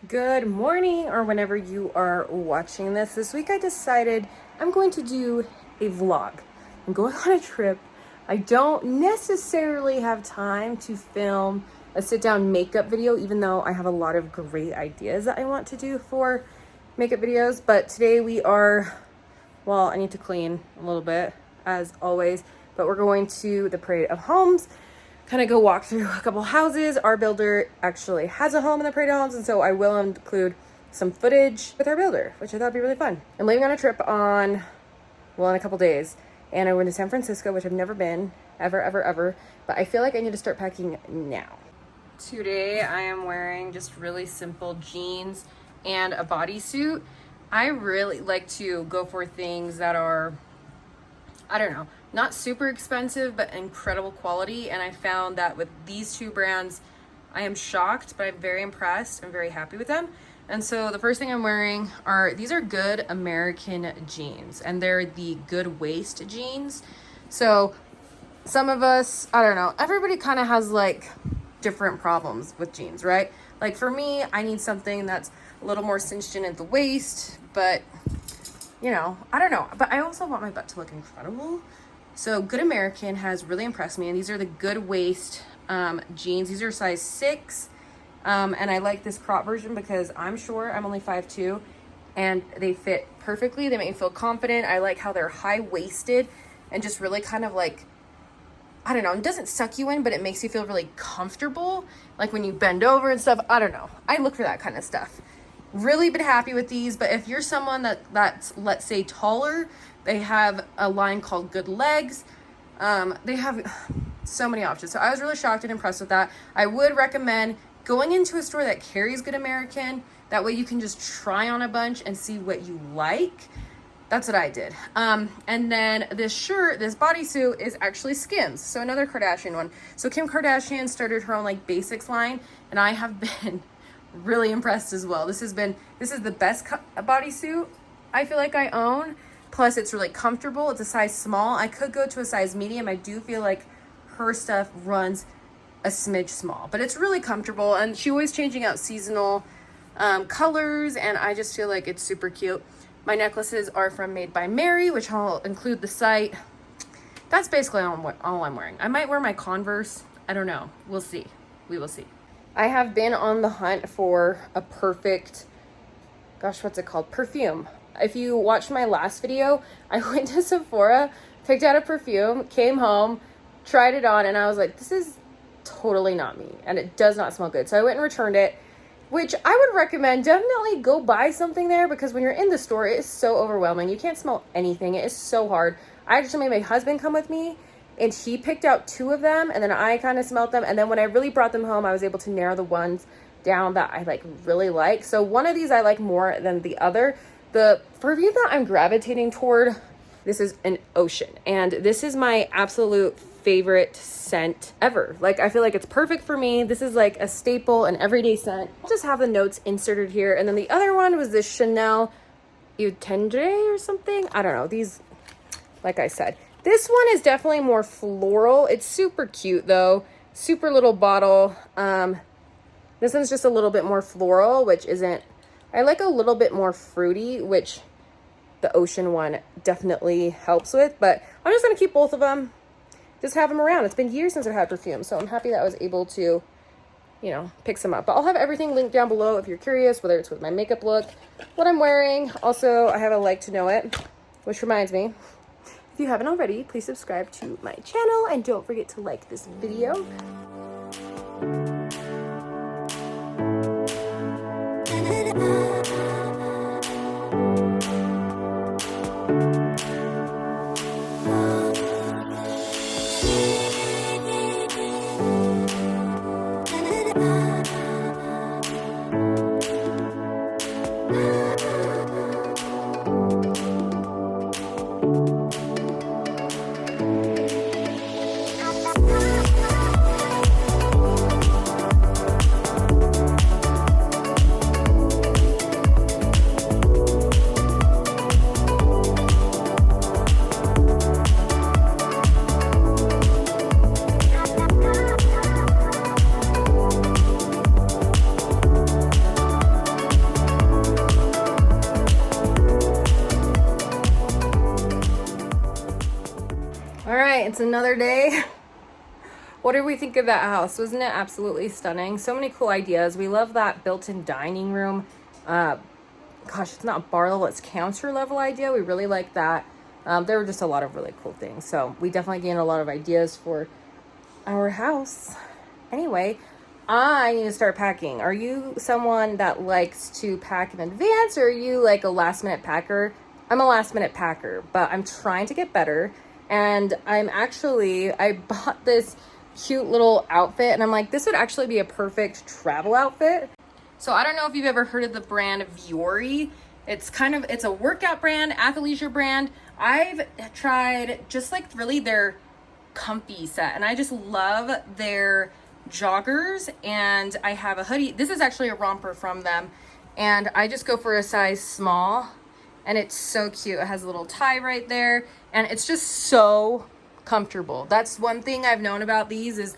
Good morning, or whenever you are watching this. This week I decided I'm going to do a vlog. I'm going on a trip. I don't necessarily have time to film a sit-down makeup video, even though I have a lot of great ideas that I want to do for makeup videos. But today we are, well, I need to clean a little bit, as always, but we're going to the Parade of Homes, kind of go walk through a couple houses. Our builder actually has a home in the Parade of Homes, and so I will include some footage with our builder, which I thought would be really fun. I'm leaving on a trip in a couple days, and I went to San Francisco, which I've never been, ever, but I feel like I need to start packing now. Today I am wearing just really simple jeans and a bodysuit. I really like to go for things that are, I don't know, not super expensive, but incredible quality. And I found that with these two brands, I am shocked, but I'm very impressed. I'm very happy with them. And so the first thing I'm wearing these are Good American jeans, and they're the Good Waist jeans. So some of us, I don't know, everybody kind of has like different problems with jeans, right? Like for me, I need something that's a little more cinched in at the waist, but you know, I don't know. But I also want my butt to look incredible. So Good American has really impressed me, and these are the Good Waist jeans. These are size 6, and I like this crop version because I'm sure I'm only 5'2", and they fit perfectly. They make me feel confident. I like how they're high-waisted and just really kind of like, I don't know, it doesn't suck you in, but it makes you feel really comfortable, like when you bend over and stuff. I don't know. I look for that kind of stuff. Really been happy with these. But if you're someone that's let's say taller, they have a line called Good Legs. They have so many options. So I was really shocked and impressed with that. I would recommend going into a store that carries Good American. That way you can just try on a bunch and see what you like. That's what I did. And then this bodysuit is actually Skims. So another Kardashian one. So Kim Kardashian started her own like basics line, and I have been really impressed as well. This is the best bodysuit I feel like I own. Plus it's really comfortable. It's a size small. I could go to a size medium. I do feel like her stuff runs a smidge small, but it's really comfortable, and she's always changing out seasonal colors, and I just feel like it's super cute. My necklaces are from Made by Mary, which I'll include the site. That's basically all I'm wearing. I might wear my Converse. I don't know. We'll see. We will see. I have been on the hunt for a perfect, gosh, what's it called? Perfume. If you watched my last video, I went to Sephora, picked out a perfume, came home, tried it on, and I was like, this is totally not me, and it does not smell good. So I went and returned it, which I would recommend. Definitely go buy something there, because when you're in the store, it is so overwhelming. You can't smell anything. It is so hard. I actually made my husband come with me, and he picked out 2 of them, and then I kind of smelled them. And then when I really brought them home, I was able to narrow the ones down that I like really like. So one of these I like more than the other. The perfume that I'm gravitating toward, this is an Ocean, and this is my absolute favorite scent ever. Like, I feel like it's perfect for me. This is like a staple, an everyday scent. I'll just have the notes inserted here. And then the other one was this Chanel Eau Tendre or something. I don't know. These, like I said, this one is definitely more floral. It's super cute though. Super little bottle. This one's just a little bit more floral, which isn't, I like a little bit more fruity, which the Ocean one definitely helps with. But I'm just gonna keep both of them. Just have them around. It's been years since I've had perfume, so I'm happy that I was able to, you know, pick some up. But I'll have everything linked down below if you're curious, whether it's with my makeup look, what I'm wearing. Also, I have a like to know it, which reminds me, if you haven't already, please subscribe to my channel, and don't forget to like this video. it's another day. What did we think of that house? Wasn't it absolutely stunning? So many cool ideas. We love that built-in dining room. Gosh, it's not bar level, it's counter level idea. We really like that. There were just a lot of really cool things. So we definitely gained a lot of ideas for our house. Anyway, I need to start packing. Are you someone that likes to pack in advance, or are you like a last minute packer? I'm a last minute packer, but I'm trying to get better. And I bought this cute little outfit, and I'm like, this would actually be a perfect travel outfit. So I don't know if you've ever heard of the brand Vuori. It's a workout brand, athleisure brand. I've tried just like really their comfy set, and I just love their joggers, and I have a hoodie. This is actually a romper from them, and I just go for a size small, and it's so cute. It has a little tie right there, and it's just so comfortable. That's one thing I've known about these is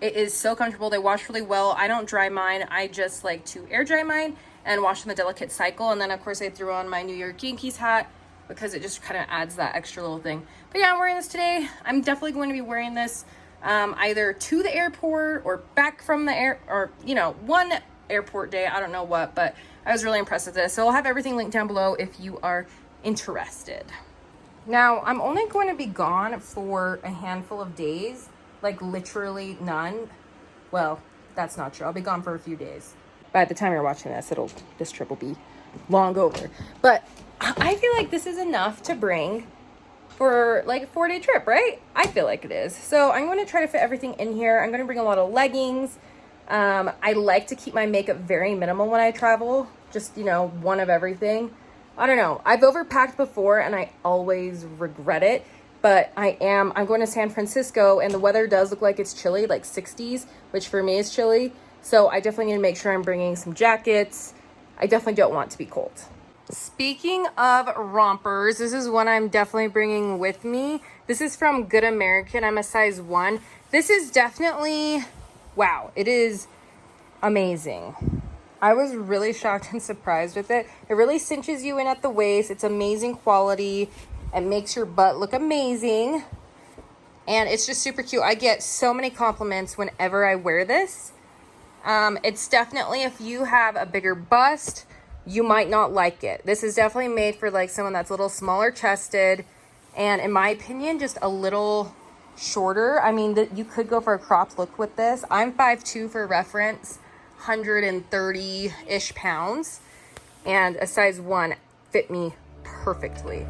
it is so comfortable. They wash really well. I don't dry mine. I just like to air dry mine and wash in the delicate cycle. And then of course I threw on my New York Yankees hat because it just kind of adds that extra little thing. But yeah, I'm wearing this today. I'm definitely going to be wearing this either to the airport or back from the or one airport day. I don't know what, but I was really impressed with this. So I'll have everything linked down below if you are interested. Now, I'm only going to be gone for a handful of days, like literally none. Well, that's not true. I'll be gone for a few days. By the time you're watching this trip will be long over. But I feel like this is enough to bring for like a 4-day trip, right? I feel like it is. So I'm going to try to fit everything in here. I'm going to bring a lot of leggings. I like to keep my makeup very minimal when I travel. Just, one of everything. I don't know. I've overpacked before and I always regret it. But I'm going to San Francisco, and the weather does look like it's chilly, like 60s, which for me is chilly. So I definitely need to make sure I'm bringing some jackets. I definitely don't want to be cold. Speaking of rompers, this is one I'm definitely bringing with me. This is from Good American. I'm a size 1. This is definitely, wow, it is amazing. I was really shocked and surprised with it. It really cinches you in at the waist. It's amazing quality. It makes your butt look amazing. And it's just super cute. I get so many compliments whenever I wear this. It's definitely, if you have a bigger bust, you might not like it. This is definitely made for like someone that's a little smaller chested. And in my opinion, just a little shorter. I mean, you could go for a cropped look with this. I'm 5'2" for reference. 130-ish pounds, and a size 1 fit me perfectly.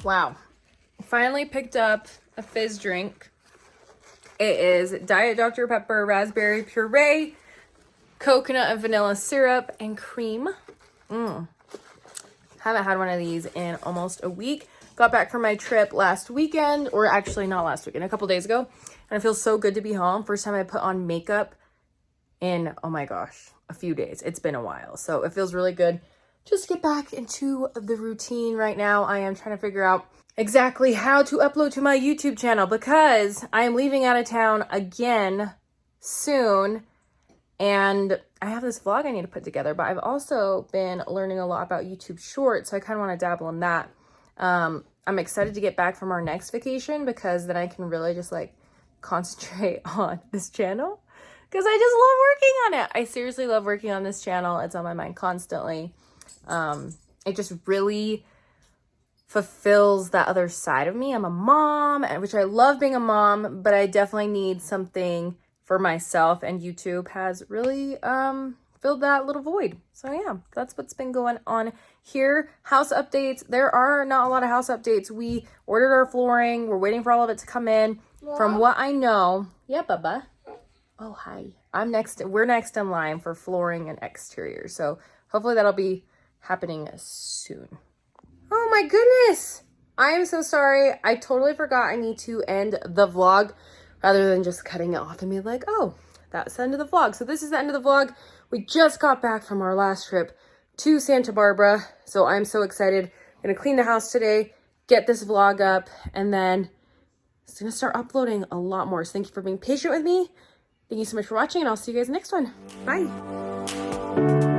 Wow. Finally picked up a Fizz drink. It is Diet Dr. Pepper raspberry puree, coconut and vanilla syrup, and cream. Haven't had one of these in almost a week. Got back from my trip last weekend, or actually not last weekend, a couple days ago. And it feels so good to be home. First time I put on makeup in, oh my gosh, a few days. It's been a while. So it feels really good just to get back into the routine. Right now, I am trying to figure out exactly how to upload to my YouTube channel because I am leaving out of town again soon. And I have this vlog I need to put together, but I've also been learning a lot about YouTube Shorts, so I kind of want to dabble in that. I'm excited to get back from our next vacation because then I can really just like concentrate on this channel because I just love working on it. I seriously love working on this channel. It's on my mind constantly. It just really fulfills that other side of me. I'm a mom, which I love being a mom, but I definitely need something for myself, and YouTube has really filled that little void. So yeah, that's what's been going on here. House updates. There are not a lot of house updates. We ordered our flooring. We're waiting for all of it to come in. Yeah. From what I know, yeah, Bubba. Oh, hi. We're next in line for flooring and exterior. So hopefully that'll be happening soon. Oh my goodness. I am so sorry. I totally forgot I need to end the vlog rather than just cutting it off and be like, oh, that's the end of the vlog. So this is the end of the vlog. We just got back from our last trip to Santa Barbara. So I'm so excited. I'm gonna clean the house today, get this vlog up, and then it's gonna start uploading a lot more. So thank you for being patient with me. Thank you so much for watching, and I'll see you guys next one. Bye.